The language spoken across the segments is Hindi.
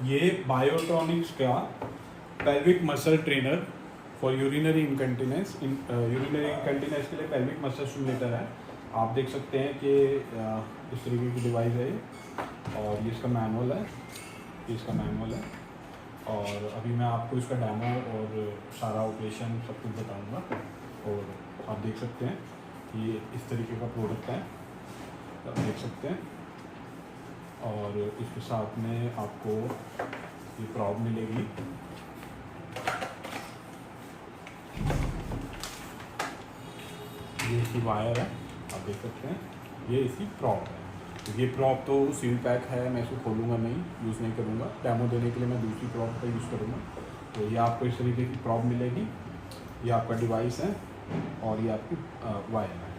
ये बायोट्रॉनिक्स का pelvic muscle trainer for urinary incontinence urinary incontinence के लिए पेल्विक मसल स्टिमुलेटर है। आप देख सकते हैं कि इस तरीके की डिवाइस है ये, और ये इसका मैनुअल है, ये इसका मैनुअल है। और अभी मैं आपको इसका डेमो और सारा ऑपरेशन सब कुछ बताऊंगा। और आप देख सकते हैं ये इस तरीके का प्रोडक्ट है, आप देख सकते हैं। और इसके साथ में आपको ये प्रॉब मिलेगी, ये इसकी वायर है, आप देख सकते हैं। ये इसकी प्रॉप है। तो ये प्रॉप तो सील पैक है, मैं इसको खोलूँगा नहीं, यूज़ नहीं करूँगा। डेमो देने के लिए मैं दूसरी प्रॉप का यूज़ करूँगा। तो ये आपको इस तरीके की प्रॉप मिलेगी। ये आपका डिवाइस है और ये आपकी वायर है,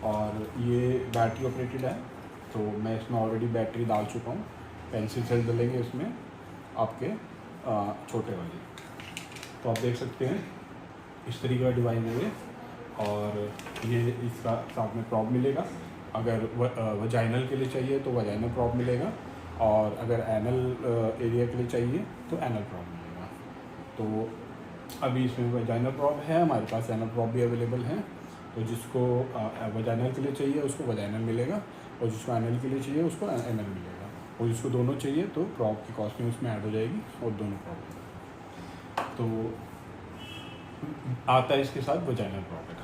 और ये बैटरी ऑपरेटेड है। तो मैं इसमें ऑलरेडी बैटरी डाल चुका हूँ। पेंसिल सेल डलेंगे इसमें आपके छोटे वाले। तो आप देख सकते हैं इस तरीके का डिवाइस है ये। और ये इसका साथ में प्रॉप मिलेगा। अगर वजाइनल के लिए चाहिए तो वजाइनल प्रॉप मिलेगा, और अगर एनल एरिया के लिए चाहिए तो एनल प्रॉप मिलेगा। तो अभी इसमें वजाइनल प्रॉप है, हमारे पास एनल प्रॉप भी अवेलेबल है। तो जिसको वजाइनल के लिए चाहिए उसको वजाइनल मिलेगा, और जिसको एनल के लिए चाहिए उसको एनल मिलेगा। और जिसको दोनों चाहिए तो प्रॉप की कॉस्टिंग उसमें ऐड हो जाएगी, और दोनों प्रॉप तो आता है इसके साथ वजाइनल प्रॉप है।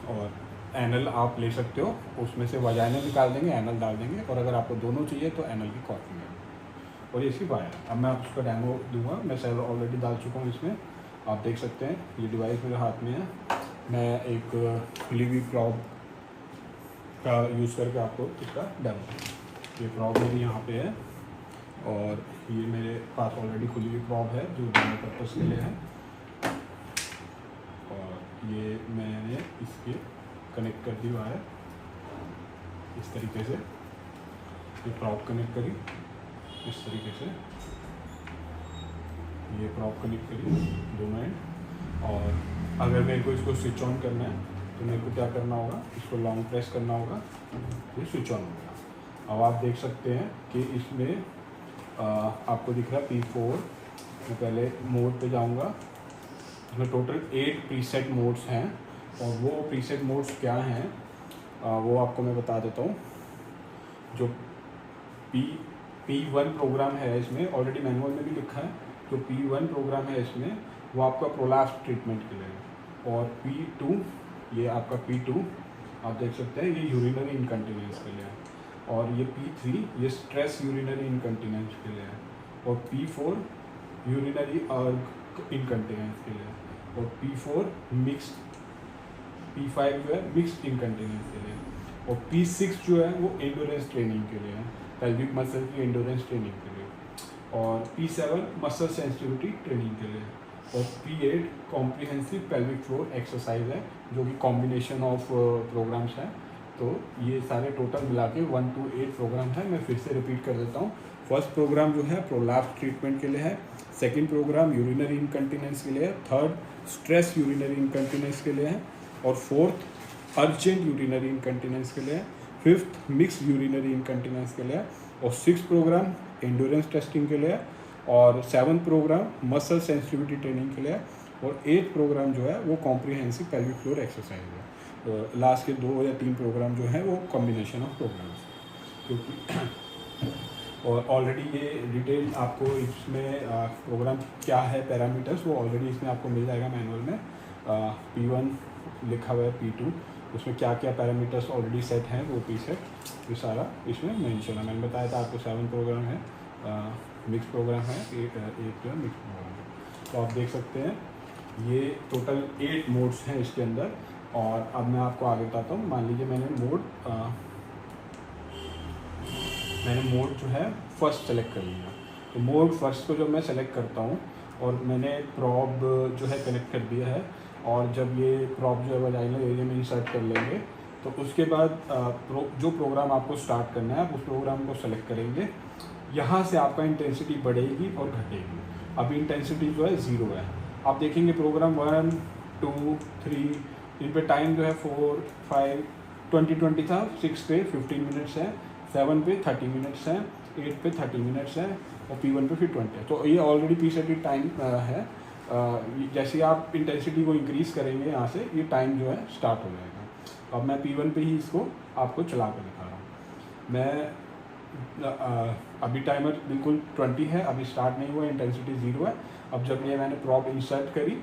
और एनल आप ले सकते हो, उसमें से वजाइनल निकाल देंगे, एनल डाल देंगे। और अगर आपको दोनों चाहिए तो एनल की कॉस्टिंग है। और ये इसकी वायर है। अब मैं आपको उसका डेमो दूंगा। मैं सेल ऑलरेडी डाल चुका हूँ इसमें, आप देख सकते हैं। ये डिवाइस मेरे हाथ में है। मैं एक खुली हुई प्रॉप का यूज़ करके आपको इसका डेमो, ये प्रॉप मेरी यहाँ पे है, और ये मेरे पास ऑलरेडी खुली हुई प्रॉप है जो डेमो पर्पज़ के लिए है। और ये मैंने इसके कनेक्ट कर दी वायर इस तरीके से, ये प्रॉप कनेक्ट करी इस तरीके से, ये प्रॉप कनेक्ट करी दोनों एंड। और अगर मेरे को इसको स्विच ऑन करना है तो मेरे को क्या करना होगा, इसको लॉन्ग प्रेस करना होगा, ये स्विच ऑन होगा। अब आप देख सकते हैं कि इसमें आपको दिख रहा है P4। मैं पहले मोड पे जाऊंगा। इसमें टोटल 8 प्रीसेट मोड्स हैं, और वो प्रीसेट मोड्स क्या हैं वो आपको मैं बता देता हूँ। जो P1 प्रोग्राम है, इसमें ऑलरेडी मैनुअल में भी लिखा है। जो P1 प्रोग्राम है इसमें वो आपका प्रोलैप्स ट्रीटमेंट के लिए है। और P2, ये आपका P2 आप देख सकते हैं, ये यूरिनरी इनकंटिनेंस के लिए है। और ये P3 ये स्ट्रेस यूरिनरी इनकंटिनेंस के लिए है। और P4 यूरिनरी अर्ग इनकंटिनेंस के लिए है। और P4 मिक्स्ड, P5 जो है मिक्स्ड इनकंटिनेंस के लिए। और P6 जो है वो एंडोरेंस ट्रेनिंग के लिए है, पेल्विक मसल की एंडोरेंस ट्रेनिंग के लिए। और P7 मसल सेंसिटिविटी ट्रेनिंग के लिए। और P8 comprehensive pelvic floor exercise है, जो कि कॉम्बिनेशन ऑफ प्रोग्राम्स है। तो ये सारे टोटल मिला के 1 to 8 प्रोग्राम है। मैं फिर से रिपीट कर देता हूँ। फर्स्ट प्रोग्राम जो है प्रोलैप्स ट्रीटमेंट के लिए है। सेकेंड प्रोग्राम यूरिनरी इनकंटिनेंस के लिए है। थर्ड स्ट्रेस यूरिनरी इनकंटिनेंस के लिए है। और फोर्थ अर्जेंट यूरिनरी इनकंटिनेंस के लिए है। फिफ्थ मिक्स यूरिनरी इनकंटिनेंस के लिए है। और सिक्स प्रोग्राम एंडोरेंस टेस्टिंग के लिए है। और seventh programme muscle sensitivity training के लिए है। और एथ प्रोग्राम जो है वो कॉम्प्रिहेंसिव पेल्विक फ्लोर एक्सरसाइज है। तो लास्ट के 2 या 3 प्रोग्राम जो है वो कॉम्बिनेशन ऑफ प्रोग्राम्स, क्योंकि और ऑलरेडी ये डिटेल आपको इसमें प्रोग्राम क्या है, पैरामीटर्स, वो ऑलरेडी इसमें आपको मिल जाएगा मैनुअल में। P1 लिखा हुआ है, P2 उसमें क्या क्या पैरामीटर्स ऑलरेडी सेट हैं वो प्रीसेट ये सारा इसमें मेंशन है। मैंने बताया था आपको 7 प्रोग्राम है, मिक्स प्रोग्राम है, एक जो है मिक्स प्रोग्राम है। तो आप देख सकते हैं ये टोटल 8 मोड्स हैं इसके अंदर। और अब मैं आपको आगे बताता हूँ। मान लीजिए मैंने मोड जो है फर्स्ट सेलेक्ट कर लिया। तो मोड फर्स्ट को जब मैं सेलेक्ट करता हूँ और मैंने प्रॉब जो है कनेक्ट कर दिया है, और जब ये प्रॉब जो है वजाइनल एरिया में इंसर्ट कर लेंगे, तो उसके बाद जो प्रोग्राम आपको स्टार्ट करना है आप उस प्रोग्राम को सेलेक्ट करेंगे। यहाँ से आपका इंटेंसिटी बढ़ेगी और घटेगी। अभी इंटेंसिटी जो है 0 है। आप देखेंगे प्रोग्राम 1, 2, 3 इन पे टाइम जो है 4, 5, 20 था, 6 पे 15 मिनट्स है, 7 पे 30 मिनट्स हैं, 8 पे 30 मिनट्स है और P1 पे फिर 20 है। तो ये ऑलरेडी प्रीसेटेड टाइम है। जैसे आप इंटेंसिटी को इंक्रीज़ करेंगे यहाँ से, ये टाइम जो है स्टार्ट हो जाएगा। अब मैं P1 पे ही इसको आपको चला कर दिखा रहा हूँ। मैं अभी टाइमर बिल्कुल 20 है, अभी स्टार्ट नहीं हुआ, इंटेंसिटी 0 है। अब जब ये मैंने प्रॉब इंसर्ट करी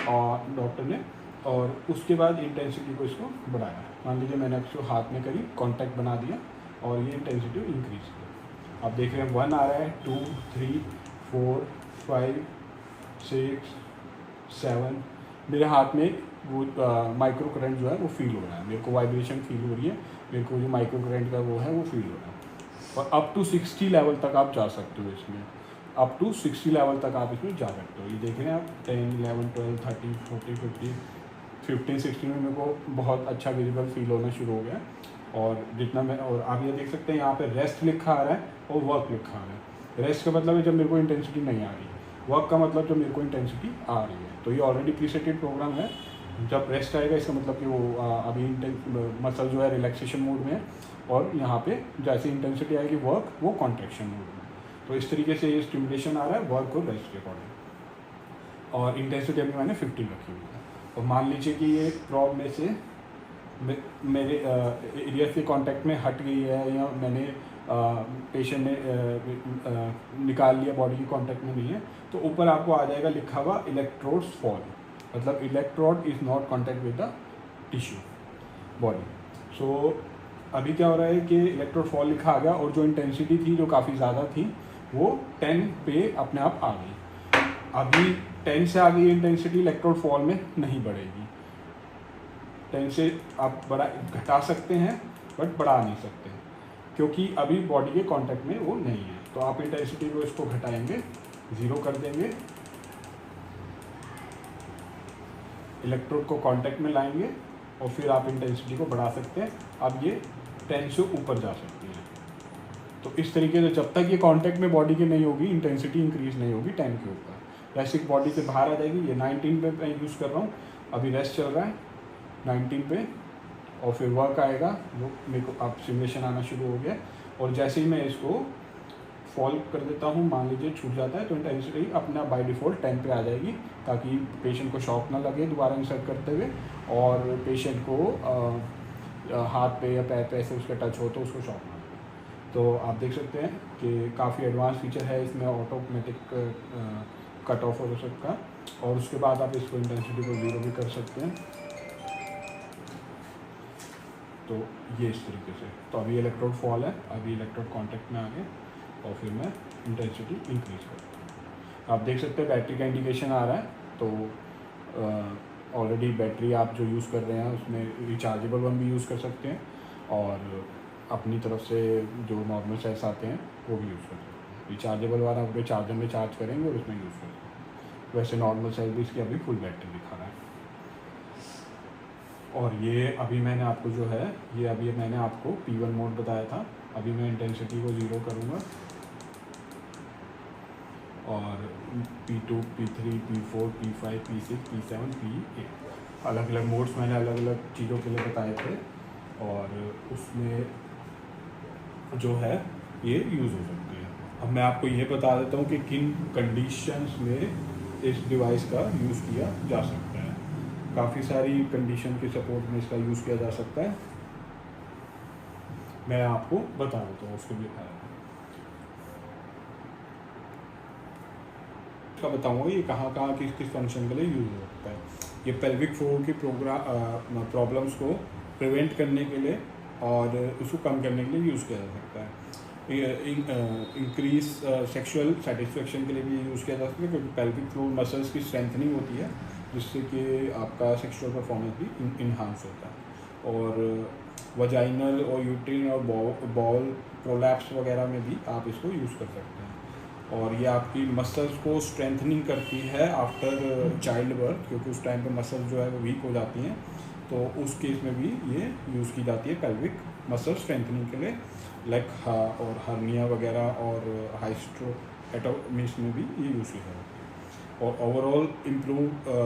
और डॉक्टर ने, और उसके बाद इंटेंसिटी को इसको बढ़ाया, मान लीजिए मैंने इसको हाथ में करी, कॉन्टैक्ट बना दिया और ये इंटेंसिटी इंक्रीज़ किया। आप देख रहे हैं 1 आ रहा है, 2, 3, 4, 5, 6, 7। मेरे हाथ में वो माइक्रो करंट जो है वो फील हो रहा है, मेरे को वाइब्रेशन फील हो रही है, मेरे को जो माइक्रो करंट का वो है वो फील हो रहा है। और अप टू 60 लेवल तक आप जा सकते हो इसमें, अप टू 60 लेवल तक आप इसमें जा सकते हो। ये देख रहे हैं आप 10, 11, 12, 13, 14, 15, 15, 16 में मेरे को बहुत अच्छा विजिबल फील होना शुरू हो गया। और जितना मैं, और आप ये देख सकते हैं यहाँ पे रेस्ट लिखा आ रहा है और वर्क लिखा आ रहा है। रेस्ट का मतलब है जब मेरे को इंटेंसिटी नहीं आ रही, वर्क का मतलब जब मेरे को इंटेंसिटी आ रही है। तो ये ऑलरेडी प्रीसेटेड प्रोग्राम है। जब रेस्ट आएगा इसका मतलब कि वो अभी मसल जो है रिलैक्सेशन मोड में है, और यहाँ पे जैसे इंटेंसिटी आएगी वर्क, वो कॉन्ट्रैक्शन मोड में। तो इस तरीके से ये स्टिमुलेशन आ रहा है वर्क और रेस्ट के अकॉर्डिंग। और इंटेंसिटी अभी मैंने 15 रखी हुई है। और मान लीजिए कि ये प्रॉब में से मेरे एरिया के कांटेक्ट में हट गई है, या मैंने पेशेंट ने निकाल लिया, बॉडी की कांटेक्ट में नहीं है, तो ऊपर आपको आ जाएगा लिखा हुआ इलेक्ट्रोड्स फॉल, मतलब electrode is not contact with the tissue body. So अभी क्या हो रहा है कि इलेक्ट्रोड फॉल लिखा आ गया, और जो इंटेंसिटी थी जो काफ़ी ज़्यादा थी वो 10 पे अपने आप आ गई। अभी 10 से आ गई इंटेंसिटी, इलेक्ट्रोड फॉल में नहीं बढ़ेगी। 10 से आप घटा सकते हैं बट बढ़ा नहीं सकते, क्योंकि अभी बॉडी के कांटेक्ट में वो नहीं है। तो आप इंटेंसिटी को इसको घटाएंगे, 0 कर देंगे, इलेक्ट्रोड को कांटेक्ट में लाएंगे, और फिर आप इंटेंसिटी को बढ़ा सकते हैं। अब ये 10 से ऊपर जा सकती है। तो इस तरीके से जब तक ये कांटेक्ट में बॉडी के नहीं होगी, इंटेंसिटी इंक्रीज़ नहीं होगी 10 के ऊपर। जैसे बॉडी से बाहर आ जाएगी, ये 19 पे मैं यूज़ कर रहा हूँ, अभी रेस्ट चल रहा है 19 पे, और फिर वर्क आएगा, वो मेरे को अब सिमुलेशन आना शुरू हो गया। और जैसे ही मैं इसको फॉल कर देता हूँ, मान लीजिए छूट जाता है, तो इंटेंसिटी अपना बाय डिफ़ॉल्ट 10 पे आ जाएगी, ताकि पेशेंट को शॉक ना लगे दोबारा इंसर्ट करते हुए, और पेशेंट को हाथ पे या पैर पे ऐसे उसका टच हो तो उसको शॉक ना लगे। तो आप देख सकते हैं कि काफ़ी एडवांस फीचर है इसमें, ऑटोमेटिक कट ऑफ हो सकता है, और उसके बाद आप इसको इंटेंसिटी को 0 भी कर सकते हैं। तो ये इस तरीके से, तो अभी इलेक्ट्रोड फॉल है, अभी इलेक्ट्रोड कांटेक्ट में आ गए, और फिर मैं इंटेंसिटी इंक्रीज़ करता हूँ। आप देख सकते हैं बैटरी का इंडिकेशन आ रहा है। तो ऑलरेडी बैटरी आप जो यूज़ कर रहे हैं उसमें रिचार्जेबल वन भी यूज़ कर सकते हैं, और अपनी तरफ से जो नॉर्मल सेल्स आते हैं वो भी यूज़ कर सकते हैं। रिचार्जेबल वाला अपने चार्जर में चार्ज करेंगे और उसमें यूज़ कर सकते हैं। वैसे नॉर्मल सेल भी इसकी अभी फुल बैटरी दिखा रहा है। और ये अभी मैंने आपको जो है, ये अभी मैंने आपको P1 मोड बताया था। अभी मैं इंटेंसिटी को 0 करूँगा, और P2, P3, P4, P5, P6, P7, P8 अलग अलग मोड्स मैंने अलग अलग चीज़ों के लिए बताए थे, और उसमें जो है ये यूज़ हो सकते हैं। अब मैं आपको ये बता देता हूँ कि किन कंडीशंस में इस डिवाइस का यूज़ किया जा सकता है। काफ़ी सारी कंडीशन के सपोर्ट में इसका यूज़ किया जा सकता है, मैं आपको बता देता हूँ उसके लिए का बताऊँगा ये कहाँ कहाँ किस किस फंक्शन के लिए यूज़ हो सकता है। ये पेल्विक फ्लोर की प्रॉब्लम्स को प्रिवेंट करने के लिए और उसको कम करने के लिए यूज़ किया जा सकता है। इंक्रीज सेक्सुअल सेटिस्फेक्शन के लिए भी यूज़ किया जा सकता है, क्योंकि पेल्विक फ्लोर मसल्स की स्ट्रेंथनिंग होती है, जिससे कि आपका सेक्सुअल परफॉर्मेंस भी इन्हांस होता है। और वजाइनल और यूट्रिन और बॉल प्रोलैप्स वगैरह में भी आप इसको यूज़ कर सकते हैं। और ये आपकी मसल्स को स्ट्रेंथनिंग करती है आफ्टर चाइल्ड बर्थ, क्योंकि उस टाइम पे मसल्स जो है वो वीक हो जाती हैं, तो उस केस में भी ये यूज़ की जाती है पेल्विक मसल स्ट्रेंथनिंग के लिए, लाइक और हर्निया वगैरह और हाइस्ट्रोएटोमीज में भी ये यूज़ की जाती है। और ओवरऑल इम्प्रूव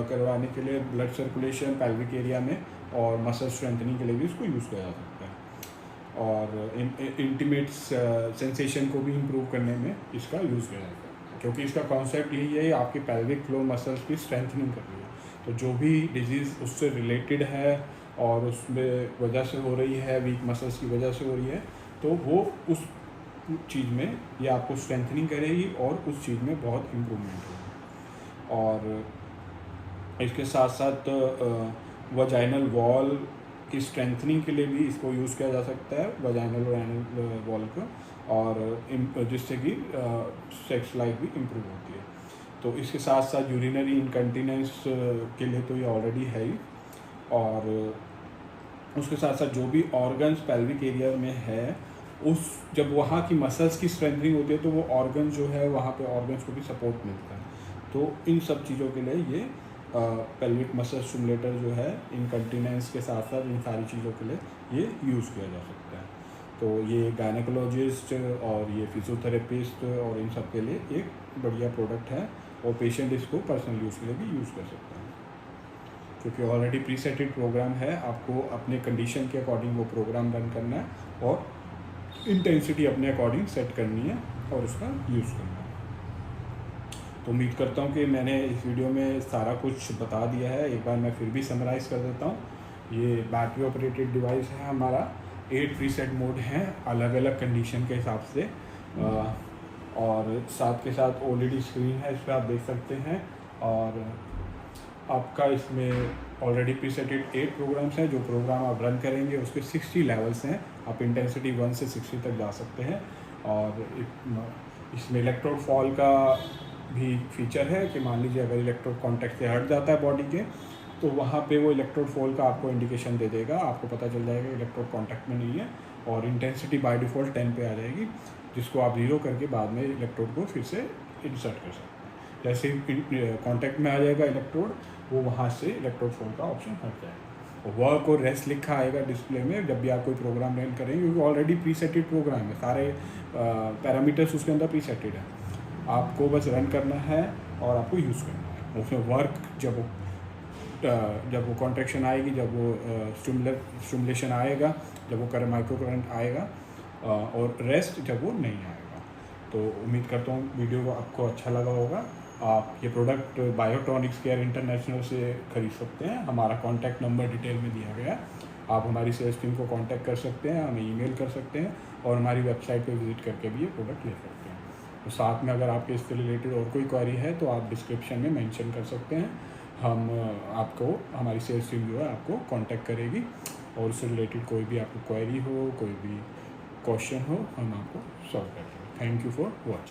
करवाने के लिए ब्लड सर्कुलेशन पेल्विक एरिया में और मसल स्ट्रेंथनिंग के लिए भी इसको यूज़ किया जा सकता है। और इंटीमेट सेंसेशन को भी इम्प्रूव करने में इसका यूज़ किया जाता है, क्योंकि इसका कॉन्सेप्ट यही है आपके पेल्विक फ्लोर मसल्स की स्ट्रेंथनिंग कर रही है। तो जो भी डिजीज़ उससे रिलेटेड है और उसमें वजह से हो रही है, वीक मसल्स की वजह से हो रही है, तो वो उस चीज़ में ये आपको स्ट्रेंथनिंग करेगी और उस चीज़ में बहुत इम्प्रूवमेंट होगी। और इसके साथ साथ वजाइनल वॉल की स्ट्रेंथनिंग के लिए भी इसको यूज़ किया जा सकता है, वजाइनल और एनल वॉल को, और जिससे कि सेक्स लाइफ भी इम्प्रूव होती है। तो इसके साथ साथ यूरिनरी इनकंटिनेंस के लिए तो ये ऑलरेडी है ही, और उसके साथ साथ जो भी ऑर्गन्स पेल्विक एरिया में है, उस जब वहाँ की मसल्स की स्ट्रेंथनिंग होती है तो वो ऑर्गन जो है वहाँ पे ऑर्गन्स को भी सपोर्ट मिलता है। तो इन सब चीज़ों के लिए ये पेल्विक मसल स्टिमुलेटर जो है इनकंटिनेंस के साथ साथ इन सारी चीज़ों के लिए ये यूज़ किया जा सकता है। तो ये गायनेकोलॉजिस्ट और ये फिजियोथेरेपिस्ट और इन सब के लिए एक बढ़िया प्रोडक्ट है, और पेशेंट इसको पर्सनल यूज़ के लिए भी यूज़ कर सकता है, क्योंकि ऑलरेडी प्रीसेटेड प्रोग्राम है। आपको अपने कंडीशन के अकॉर्डिंग वो प्रोग्राम रन करना है और इंटेंसिटी अपने अकॉर्डिंग सेट करनी है और उसका यूज़ करना है। तो उम्मीद करता हूँ कि मैंने इस वीडियो में सारा कुछ बता दिया है। एक बार मैं फिर भी समराइज़ कर देता हूँ। ये बैटरी ऑपरेटेड डिवाइस है हमारा, 8 प्रीसेट मोड हैं अलग अलग कंडीशन के हिसाब से, और साथ के साथ OLED स्क्रीन है, इस पर आप देख सकते हैं। और आपका इसमें ऑलरेडी प्रीसेटेड 8 प्रोग्राम्स हैं। जो प्रोग्राम आप रन करेंगे उसके 60 लेवल्स हैं, आप इंटेंसिटी 1 से 60 तक जा सकते हैं। और इसमें इलेक्ट्रोड फॉल का भी फीचर है कि मान लीजिए अगर इलेक्ट्रोड कॉन्टैक्ट से हट जाता है बॉडी के, तो वहाँ पे वो इलेक्ट्रोड फॉल का आपको इंडिकेशन दे देगा, आपको पता चल जाएगा इलेक्ट्रोड कॉन्टैक्ट में नहीं है, और इंटेंसिटी बाय डिफ़ॉल्ट 10 पे आ जाएगी, जिसको आप 0 करके बाद में इलेक्ट्रोड को फिर से इंसर्ट कर सकते हैं। जैसे ही कॉन्टैक्ट में आ जाएगा इलेक्ट्रोड, वो वहाँ से इलेक्ट्रोड फॉल का ऑप्शन हट जाएगा। और वर्क और रेस्ट लिखा आएगा डिस्प्ले में जब भी आप कोई प्रोग्राम रन करेंगे, क्योंकि ऑलरेडी प्रीसेटेड प्रोग्राम है, सारे पैरामीटर्स उसके अंदर प्रीसेटेड है। आपको बस रन करना है और आपको यूज़ करना है। उसमें वर्क जब वो कॉन्ट्रैक्शन आएगी, जब वो स्टिमुलेशन आएगा, जब वो माइक्रो करंट आएगा, और रेस्ट जब वो नहीं आएगा। तो उम्मीद करता हूँ वीडियो को आपको अच्छा लगा होगा। आप ये प्रोडक्ट बायोट्रॉनिक्स केयर इंटरनेशनल से खरीद सकते हैं। हमारा कॉन्टैक्ट नंबर डिटेल में दिया गया है। आप हमारी सेल्स टीम को कांटेक्ट कर सकते हैं, हमें ईमेल कर सकते हैं, और हमारी वेबसाइट पे विजिट करके भी ये प्रोडक्ट ले सकते हैं। तो साथ में अगर आपके इससे रिलेटेड और कोई क्वेरी है तो आप डिस्क्रिप्शन में मेंशन कर सकते हैं। हम आपको, हमारी सेल्स टीम जो है आपको कांटेक्ट करेगी, और उससे रिलेटेड कोई भी आपको क्वेरी हो, कोई भी क्वेश्चन हो, हम आपको सॉल्व करेंगे। Thank you for watching.